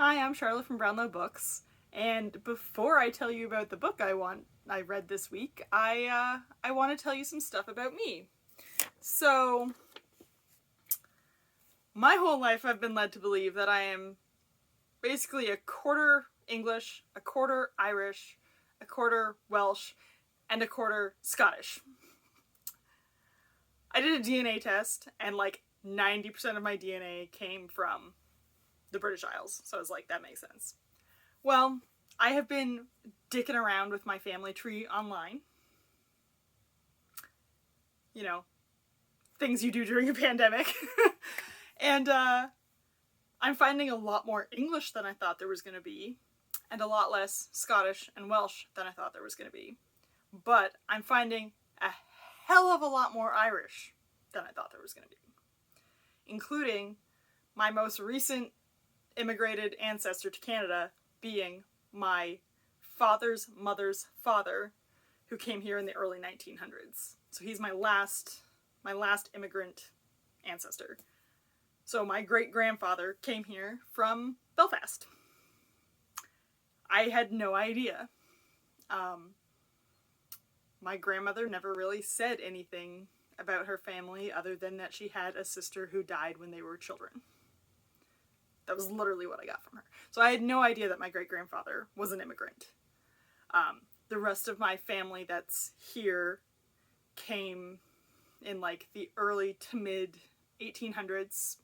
Hi, I'm Charlotte from Brownlow Books, and before I tell you about the book I read this week, I want to tell you some stuff about me. So, my whole life I've been led to believe that I am basically a quarter English, a quarter Irish, a quarter Welsh, and a quarter Scottish. I did a DNA test, and like 90% of my DNA came from the British Isles, so I was like, that makes sense. Well, I have been dicking around with my family tree online. You know, things you do during a pandemic. and I'm finding a lot more English than I thought there was going to be, and a lot less Scottish and Welsh than I thought there was going to be. But I'm finding a hell of a lot more Irish than I thought there was going to be, including my most recent immigrated ancestor to Canada being my father's mother's father, who came here in the early 1900s. So he's my last immigrant ancestor. So my great-grandfather came here from Belfast. I had no idea. My grandmother never really said anything about her family other than that she had a sister who died when they were children. That was literally what I got from her. So I had no idea that my great-grandfather was an immigrant. The rest of my family that's here came in like the early to mid 1800s.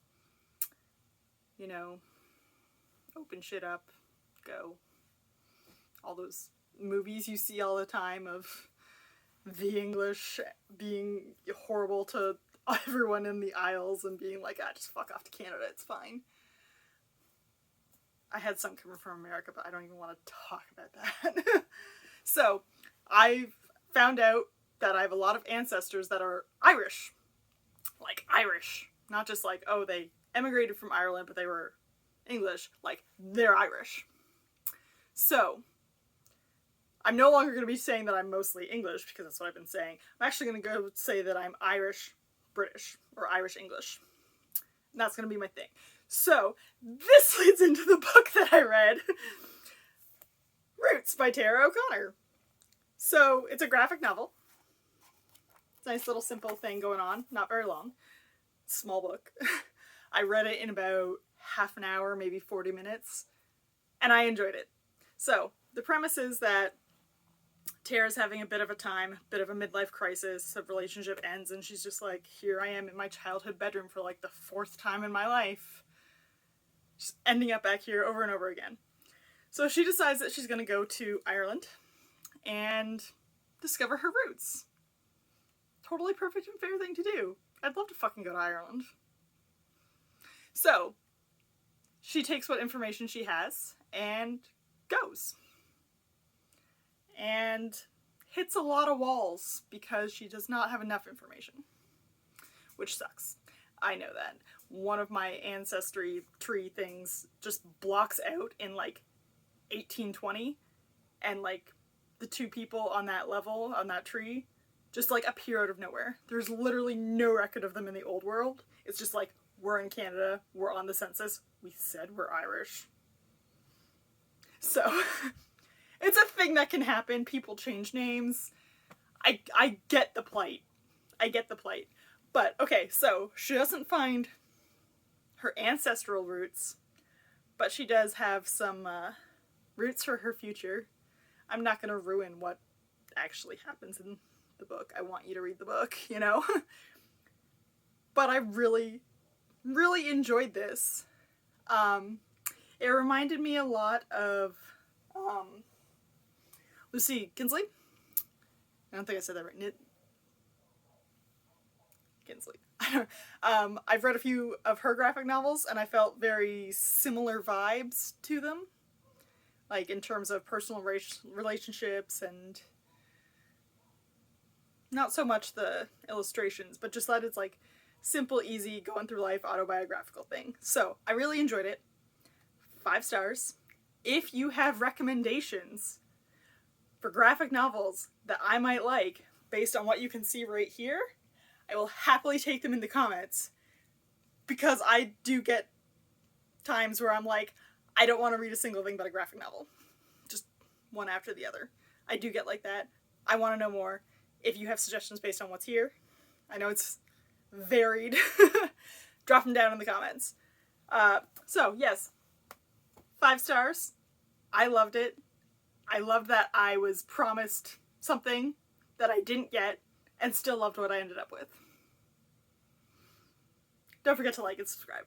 You know, open shit up, go. All those movies you see all the time of the English being horrible to everyone in the Isles and being like, just fuck off to Canada, it's fine. I had some coming from America, but I don't even want to talk about that. So, I've found out that I have a lot of ancestors that are Irish. Like, Irish. Not just like, oh, they emigrated from Ireland, but they were English. Like, they're Irish. So, I'm no longer going to be saying that I'm mostly English, because that's what I've been saying. I'm actually going to go say that I'm Irish British, or Irish English. And that's going to be my thing. So, this leads into the book that I read, Roots by Tara O'Connor. So, it's a graphic novel. It's a nice little simple thing going on, not very long. Small book. I read it in about half an hour, maybe 40 minutes, and I enjoyed it. So, the premise is that Tara's having a bit of a midlife crisis, a relationship ends, and she's just like, here I am in my childhood bedroom for like the fourth time in my life. Just ending up back here over and over again. So she decides that she's going to go to Ireland and discover her roots. Totally perfect and fair thing to do. I'd love to fucking go to Ireland. So, she takes what information she has and goes. And hits a lot of walls because she does not have enough information. Which sucks. I know that. One of my ancestry tree things just blocks out in like 1820, and like the two people on that level, on that tree, just like appear out of nowhere. There's literally no record of them in the old world. It's just like, we're in Canada, we're on the census, we said we're Irish. So, it's a thing that can happen. People change names. I get the plight. But, okay, so, she doesn't find her ancestral roots, but she does have some roots for her future. I'm not going to ruin what actually happens in the book. I want you to read the book, you know? But I really, really enjoyed this. It reminded me a lot of Lucy Kinsley. I don't think I said that right. Kinsley. I've read a few of her graphic novels, and I felt very similar vibes to them. Like, in terms of personal relationships, and not so much the illustrations, but just that it's like simple, easy, going through life, autobiographical thing. So, I really enjoyed it. 5 stars. If you have recommendations for graphic novels that I might like, based on what you can see right here, I will happily take them in the comments, because I do get times where I'm like, I don't want to read a single thing but a graphic novel. Just one after the other. I do get like that. I want to know more. If you have suggestions based on what's here, I know it's varied. Drop them down in the comments. So, yes. 5 stars. I loved it. I loved that I was promised something that I didn't get and still loved what I ended up with. Don't forget to like and subscribe.